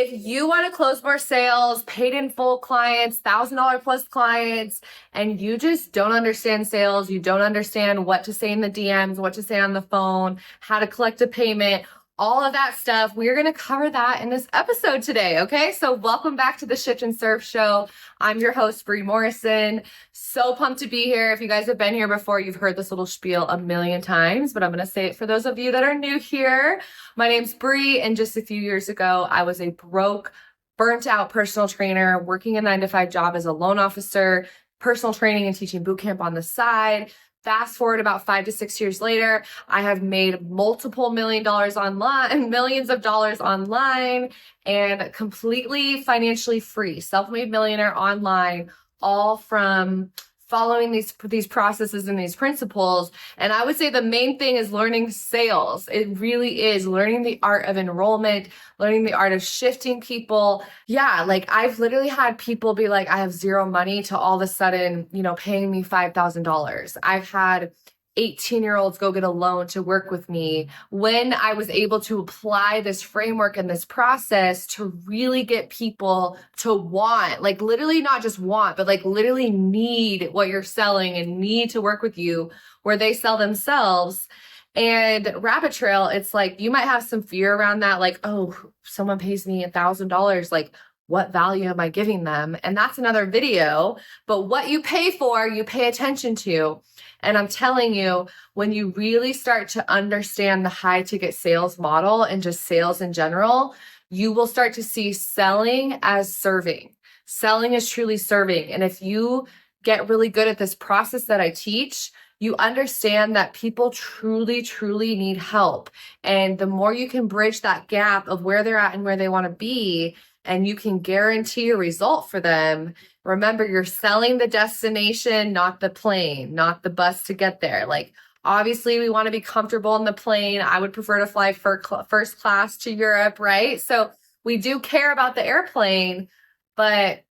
If you want to close more sales, paid in full clients, $1,000 plus clients, and you just don't understand sales, you don't understand what to say in the DMs, what to say on the phone, how to collect a payment, all of that stuff, we're going to cover that in this episode today. Okay. So welcome back to the Shift and Serve Show. I'm your host, Bree Morrison. So pumped to be here. If you guys have been here before, you've heard this little spiel a million times, but I'm going to say it for those of you that are new here. My name's Bree, and just a few years ago, I was a broke, burnt out personal trainer working a 9-to-5 job as a loan officer, personal training and teaching boot camp on the side. Fast forward about 5 to 6 years later, I have made multiple millions of dollars online, and completely financially free, self-made millionaire online, all from following these processes and these principles. And I would say the main thing is learning sales. It really is learning the art of enrollment, learning the art of shifting people. Yeah, like I've literally had people be like, I have zero money, to all of a sudden, paying me $5,000. I've had 18-year-olds go get a loan to work with me when I was able to apply this framework and this process to really get people to want, like literally not just want, but like literally need what you're selling and need to work with you where they sell themselves. And rabbit trail, it's like you might have some fear around that, like, oh, someone pays me $1,000, like what value am I giving them? And that's another video, but what you pay for, you pay attention to. And I'm telling you, when you really start to understand the high ticket sales model and just sales in general, you will start to see selling as serving. Selling is truly serving. And if you get really good at this process that I teach, you understand that people truly, truly need help. And the more you can bridge that gap of where they're at and where they want to be, and you can guarantee a result for them. Remember, you're selling the destination, not the plane, not the bus to get there. Like, obviously, we want to be comfortable in the plane. I would prefer to fly first class to Europe, right? So we do care about the airplane, but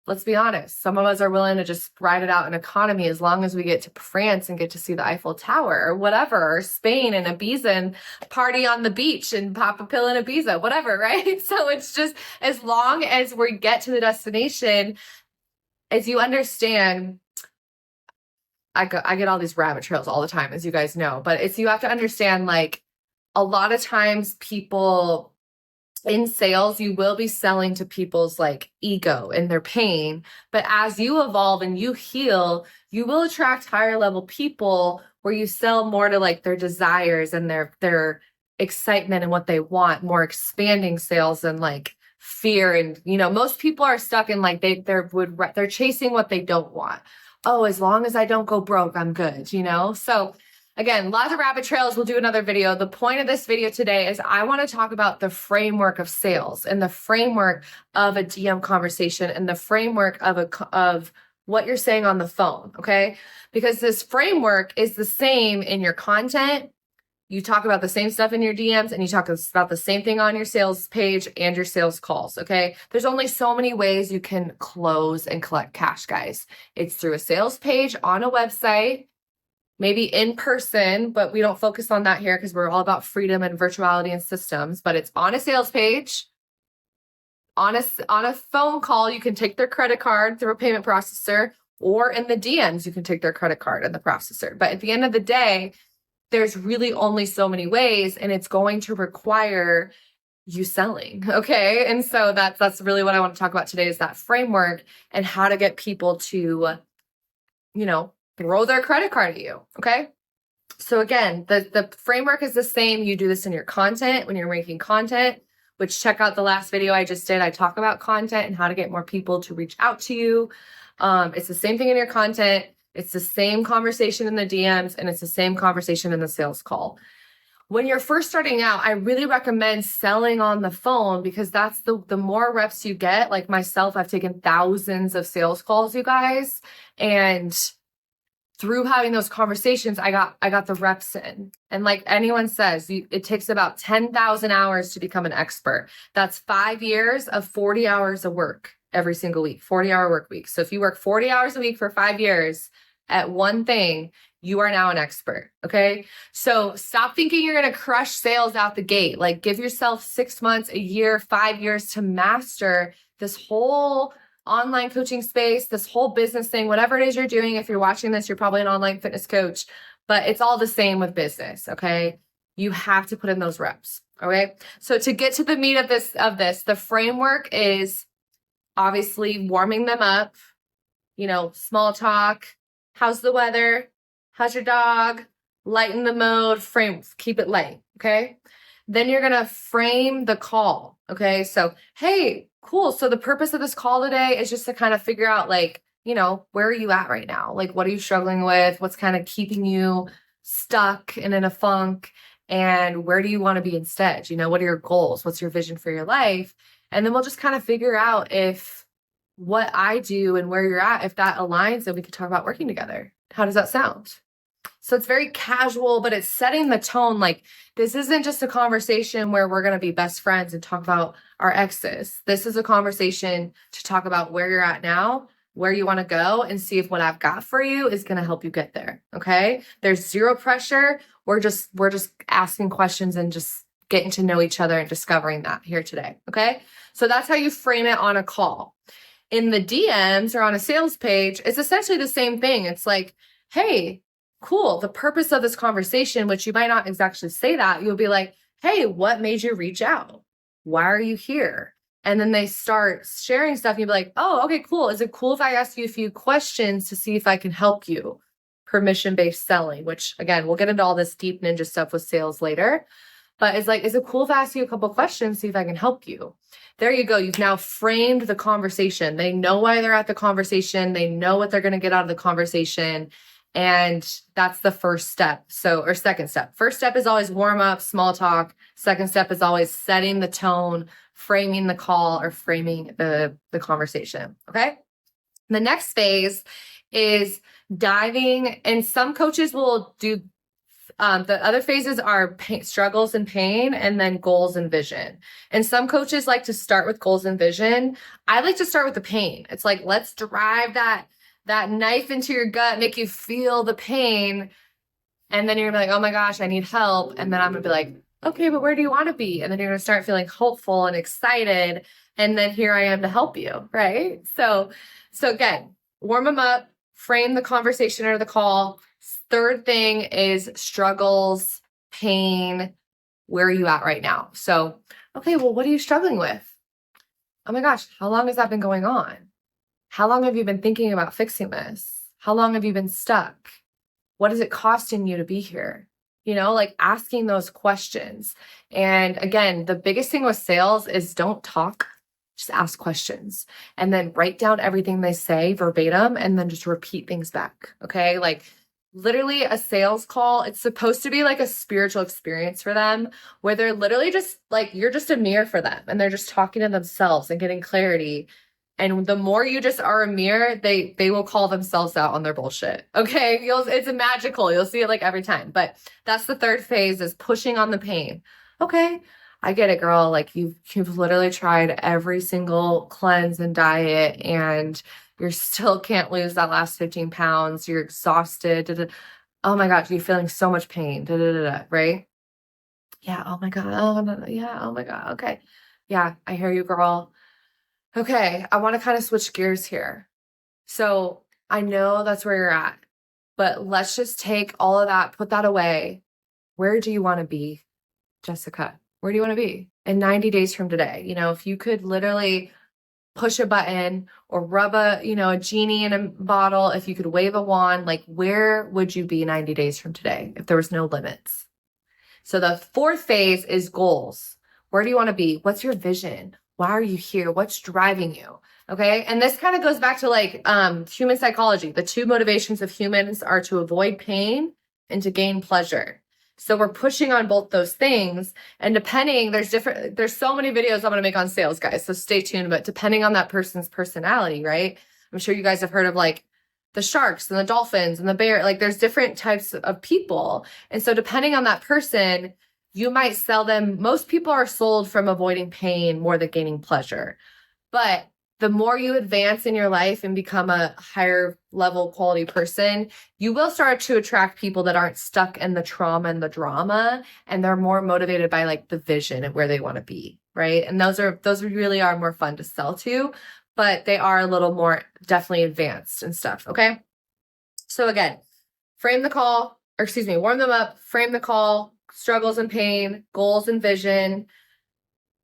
let's be honest, some of us are willing to just ride it out in economy as long as we get to France and get to see the Eiffel Tower or whatever, or Spain and Ibiza and party on the beach and pop a pill in Ibiza, whatever, right? So it's just as long as we get to the destination, as you understand, I get all these rabbit trails all the time, as you guys know, but it's, you have to understand, like, a lot of times people in sales, you will be selling to people's like ego and their pain. But as you evolve and you heal, you will attract higher level people where you sell more to like their desires and their excitement and what they want, more expanding sales than like fear. And, most people are stuck in like, they're chasing what they don't want. Oh, as long as I don't go broke, I'm good, So again, lots of rabbit trails. We'll do another video. The point of this video today is I want to talk about the framework of sales and the framework of a DM conversation and the framework of what you're saying on the phone, okay? Because this framework is the same in your content. You talk about the same stuff in your DMs, and you talk about the same thing on your sales page and your sales calls, okay? There's only so many ways you can close and collect cash, guys. It's through a sales page on a website, maybe in person, but we don't focus on that here because we're all about freedom and virtuality and systems. But it's on a sales page, on a phone call, you can take their credit card through a payment processor, or in the DMs, you can take their credit card and the processor. But at the end of the day, there's really only so many ways, and it's going to require you selling, okay? And so that's really what I want to talk about today, is that framework and how to get people to, throw their credit card at you, okay? So again, the framework is the same. You do this in your content when you're making content, which check out the last video I just did. I talk about content and how to get more people to reach out to you. It's the same thing in your content. It's the same conversation in the DMs, and it's the same conversation in the sales call. When you're first starting out, I really recommend selling on the phone, because that's the more reps you get. Like myself, I've taken thousands of sales calls, you guys, and through having those conversations, I got the reps in. And like anyone says, it takes about 10,000 hours to become an expert. That's 5 years of 40 hours of work every single week, 40-hour work week. So if you work 40 hours a week for 5 years, at one thing, you are now an expert. Okay. So stop thinking you're going to crush sales out the gate. Like give yourself 6 months, a year, 5 years to master this whole online coaching space, this whole business thing, whatever it is you're doing. If you're watching this, you're probably an online fitness coach, but it's all the same with business. Okay. You have to put in those reps. Okay. So to get to the meat of this, the framework is obviously warming them up, small talk. How's the weather? How's your dog? Lighten the mode, keep it light. Okay. Then you're going to frame the call. Okay. So, hey, cool. So the purpose of this call today is just to kind of figure out where are you at right now? Like, what are you struggling with? What's kind of keeping you stuck and in a funk? And where do you want to be instead? What are your goals? What's your vision for your life? And then we'll just kind of figure out if what I do and where you're at, if that aligns, then we could talk about working together. How does that sound? So it's very casual, but it's setting the tone. Like this isn't just a conversation where we're going to be best friends and talk about our exes. This is a conversation to talk about where you're at now, where you want to go, and see if what I've got for you is going to help you get there. Okay. There's zero pressure. We're just asking questions and just getting to know each other and discovering that here today. Okay. So that's how you frame it on a call. In the DMs or on a sales page, it's essentially the same thing. It's like, hey, cool. The purpose of this conversation, which you might not exactly say that, you'll be like, hey, what made you reach out? Why are you here? And then they start sharing stuff. And you'll be like, oh, okay, cool. Is it cool if I ask you a few questions to see if I can help you? Permission-based selling, which again, we'll get into all this deep ninja stuff with sales later. But it's like, is it cool if I ask you a couple questions, see if I can help you? There you go. You've now framed the conversation. They know why they're at the conversation. They know what they're going to get out of the conversation. And that's the first step. Or second step. First step is always warm up, small talk. Second step is always setting the tone, framing the call or framing the conversation. Okay. The next phase is diving, and some coaches will do the other phases are struggles and pain, and then goals and vision. And some coaches like to start with goals and vision. I like to start with the pain. It's like, let's drive that knife into your gut, make you feel the pain. And then you're gonna be like, oh my gosh, I need help. And then I'm gonna be like, okay, but where do you want to be? And then you're gonna start feeling hopeful and excited. And then here I am to help you, right? So again, warm them up, frame the conversation or the call. Third thing is struggles, pain. Where are you at right now? So, okay, well, what are you struggling with? Oh my gosh, how long has that been going on? How long have you been thinking about fixing this? How long have you been stuck? What is it costing you to be here? Like asking those questions. And again, the biggest thing with sales is don't talk, just ask questions, and then write down everything they say verbatim and then just repeat things back. Okay. Like literally a sales call, it's supposed to be like a spiritual experience for them where they're literally just like, you're just a mirror for them and they're just talking to themselves and getting clarity. And the more you just are a mirror, they will call themselves out on their bullshit. Okay. It's magical. You'll see it like every time, but that's the third phase, is pushing on the pain. Okay. I get it, girl. Like you've literally tried every single cleanse and diet and you still can't lose that last 15 pounds. You're exhausted. Da, da. Oh my gosh, you're feeling so much pain. Da, da, da, da, right? Yeah. Oh my God. Oh, no, no, yeah. Oh my God. Okay. Yeah. I hear you, girl. Okay. I want to kind of switch gears here. So I know that's where you're at, but let's just take all of that, put that away. Where do you want to be, Jessica? Where do you want to be in 90 days from today? If you could literally push a button or rub a genie in a bottle, if you could wave a wand, like where would you be 90 days from today if there was no limits? So the fourth phase is goals. Where do you want to be? What's your vision? Why are you here? What's driving you? Okay. And this kind of goes back to like human psychology. The two motivations of humans are to avoid pain and to gain pleasure. So we're pushing on both those things, and depending, there's so many videos I'm going to make on sales, guys. So stay tuned, but depending on that person's personality, right? I'm sure you guys have heard of like the sharks and the dolphins and the bear, like there's different types of people. And so depending on that person, you might sell them. Most people are sold from avoiding pain more than gaining pleasure, but the more you advance in your life and become a higher level quality person, you will start to attract people that aren't stuck in the trauma and the drama, and they're more motivated by like the vision and where they want to be, right? And those really are more fun to sell to, but they are a little more definitely advanced and stuff, okay? So again, warm them up, frame the call, struggles and pain, goals and vision.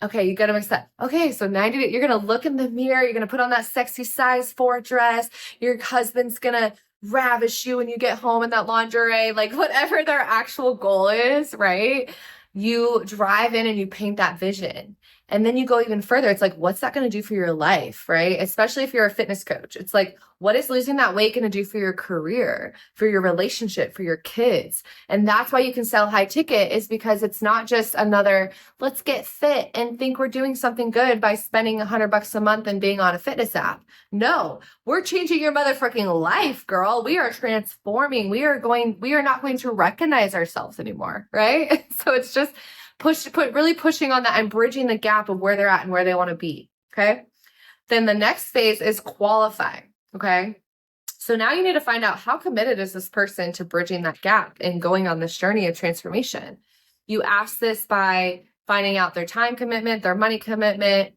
Okay, you got to accept. Okay, so 90 days, you're going to look in the mirror. You're going to put on that sexy size 4 dress. Your husband's going to ravish you when you get home in that lingerie, like whatever their actual goal is, right? You drive in and you paint that vision. And then you go even further. It's like, what's that going to do for your life, right? Especially if you're a fitness coach. It's like, what is losing that weight going to do for your career, for your relationship, for your kids? And that's why you can sell high ticket, is because it's not just another, let's get fit and think we're doing something good by spending $100 a month and being on a fitness app. No, we're changing your motherfucking life, girl. We are transforming. We are not going to recognize ourselves anymore, right? So it's just really pushing on that and bridging the gap of where they're at and where they want to be. Okay. Then the next phase is qualifying. Okay. So now you need to find out, how committed is this person to bridging that gap and going on this journey of transformation? You ask this by finding out their time commitment, their money commitment.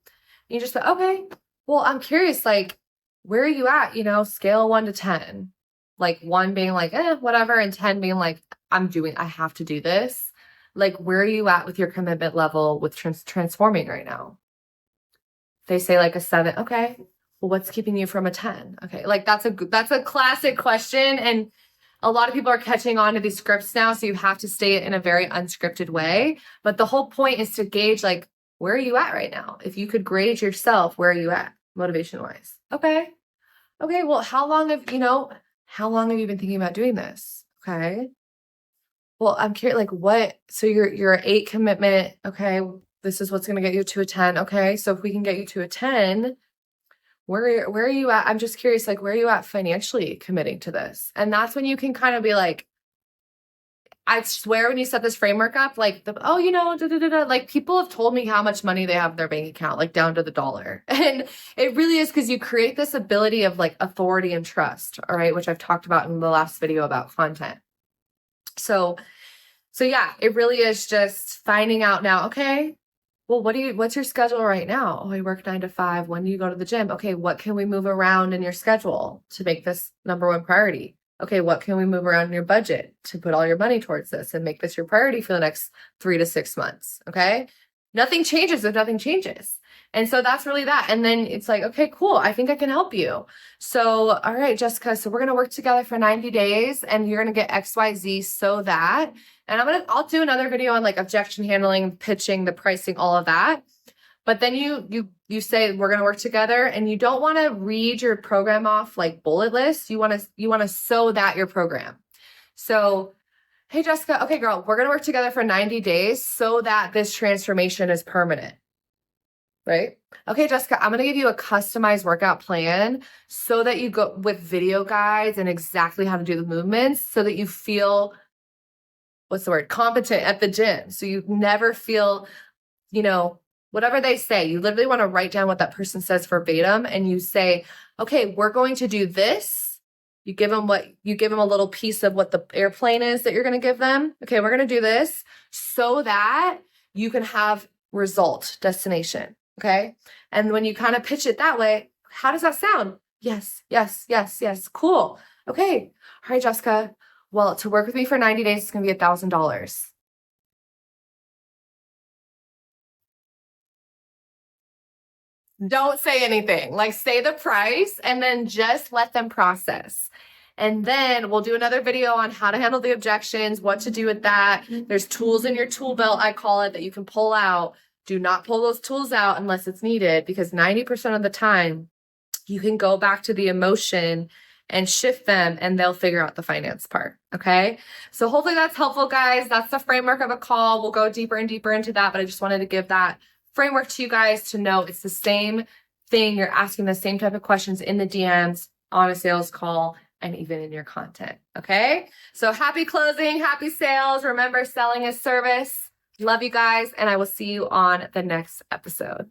You just say, okay, well, I'm curious, like, where are you at? Scale 1 to 10, like 1 being like, whatever. And 10 being like, I have to do this. Like, where are you at with your commitment level with transforming right now? They say like a 7. Okay. Well, what's keeping you from a 10? Okay. Like that's a classic question. And a lot of people are catching on to these scripts now. So you have to say it in a very unscripted way. But the whole point is to gauge, like, where are you at right now? If you could grade yourself, where are you at motivation wise? Okay. Well, how long have you been thinking about doing this? Okay. Well, I'm curious, like what, so you're an 8 commitment. Okay. This is what's going to get you to a 10. Okay. So if we can get you to a 10, where are you at? I'm just curious, like, where are you at financially committing to this? And that's when you can kind of be like, I swear when you set this framework up, like, like people have told me how much money they have in their bank account, like down to the dollar. And it really is because you create this ability of like authority and trust. All right. Which I've talked about in the last video about content. So yeah, it really is just finding out now, okay, well, what's your schedule right now? Oh, I work 9 to 5. When do you go to the gym? Okay, what can we move around in your schedule to make this number 1 priority? Okay, what can we move around in your budget to put all your money towards this and make this your priority for the next 3 to 6 months? Okay, nothing changes if nothing changes. And so that's really that. And then it's like, okay, cool. I think I can help you. So, all right, Jessica, so we're going to work together for 90 days and you're going to get XYZ so that, and I'll do another video on like objection handling, pitching, the pricing, all of that. But then you say, we're going to work together, and you don't want to read your program off like bullet lists. You want to sew that your program. So, hey, Jessica, okay, girl, we're going to work together for 90 days so that this transformation is permanent. Right? Okay, Jessica, I'm going to give you a customized workout plan so that you go with video guides and exactly how to do the movements so that you feel, competent at the gym. So you never feel, whatever they say. You literally want to write down what that person says verbatim, and you say, okay, we're going to do this. You give them a little piece of what the airplane is that you're going to give them. Okay, we're going to do this so that you can have result, destination. Okay. And when you kind of pitch it that way, how does that sound? Yes. Cool. Okay. All right, Jessica. Well, to work with me for 90 days, it's going to be $1,000. Don't say anything. Like, say the price and then just let them process. And then we'll do another video on how to handle the objections, what to do with that. There's tools in your tool belt, I call it, that you can pull out. Do not pull those tools out unless it's needed, because 90% of the time you can go back to the emotion and shift them and they'll figure out the finance part. Okay. So hopefully that's helpful, guys. That's the framework of a call. We'll go deeper and deeper into that, but I just wanted to give that framework to you guys to know it's the same thing. You're asking the same type of questions in the DMs, on a sales call, and even in your content. Okay. So happy closing, happy sales. Remember, selling is service. Love you guys, and I will see you on the next episode.